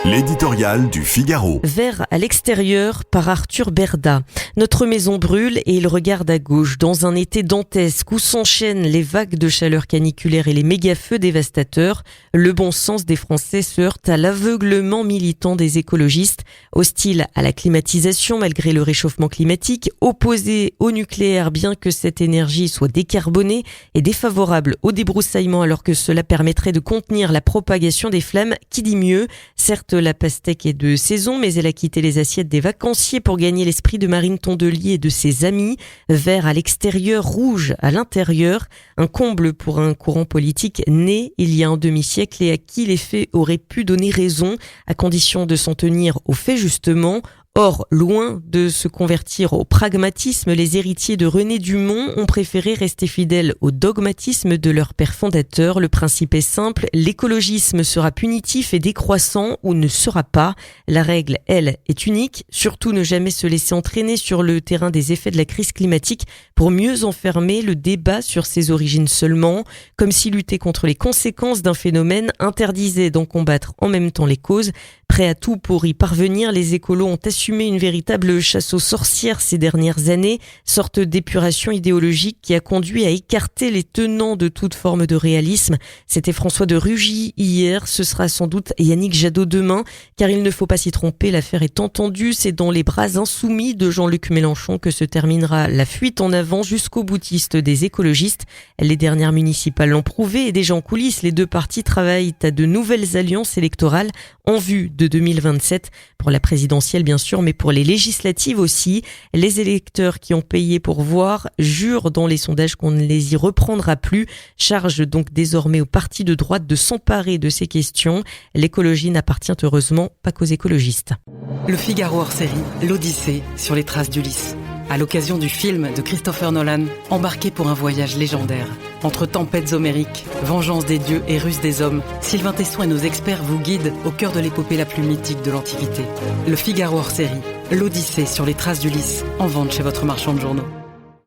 L'éditorial du Figaro. Vert à l'extérieur par Arthur Berda. Notre maison brûle et il regarde à gauche. Dans un été dantesque où s'enchaînent les vagues de chaleur caniculaire et les méga-feux dévastateurs, le bon sens des Français se heurte à l'aveuglement militant des écologistes, hostiles à la climatisation malgré le réchauffement climatique, opposés au nucléaire bien que cette énergie soit décarbonée et défavorable au débroussaillement alors que cela permettrait de contenir la propagation des flammes. Qui dit mieux ? Certes, la pastèque est de saison, mais elle a quitté les assiettes des vacanciers pour gagner l'esprit de Marine Tondelier et de ses amis. Vert à l'extérieur, rouge à l'intérieur. Un comble pour un courant politique né il y a un demi-siècle et à qui les faits auraient pu donner raison, à condition de s'en tenir aux faits justement. Or, loin de se convertir au pragmatisme, les héritiers de René Dumont ont préféré rester fidèles au dogmatisme de leur père fondateur. Le principe est simple, l'écologisme sera punitif et décroissant ou ne sera pas. La règle, elle, est unique. Surtout ne jamais se laisser entraîner sur le terrain des effets de la crise climatique pour mieux enfermer le débat sur ses origines seulement, comme si lutter contre les conséquences d'un phénomène interdisait d'en combattre en même temps les causes. Prêts à tout pour y parvenir, les écolos ont assumé une véritable chasse aux sorcières ces dernières années, sorte d'épuration idéologique qui a conduit à écarter les tenants de toute forme de réalisme. C'était François de Rugy hier, ce sera sans doute Yannick Jadot demain, car il ne faut pas s'y tromper, l'affaire est entendue, c'est dans les bras insoumis de Jean-Luc Mélenchon que se terminera la fuite en avant jusqu'au boutiste des écologistes. Les dernières municipales l'ont prouvé et déjà en coulisses, les deux partis travaillent à de nouvelles alliances électorales en vue de 2027 pour la présidentielle bien sûr, mais pour les législatives aussi. Les électeurs qui ont payé pour voir jurent dans les sondages qu'on ne les y reprendra plus. Charge donc désormais aux partis de droite de s'emparer de ces questions. L'écologie n'appartient heureusement pas qu'aux écologistes. Le Figaro hors série, l'Odyssée sur les traces d'Ulysse. À l'occasion du film de Christopher Nolan, embarqué pour un voyage légendaire. Entre tempêtes homériques, vengeance des dieux et ruse des hommes, Sylvain Tesson et nos experts vous guident au cœur de l'épopée la plus mythique de l'Antiquité. Le Figaro hors série, l'Odyssée sur les traces d'Ulysse, en vente chez votre marchand de journaux.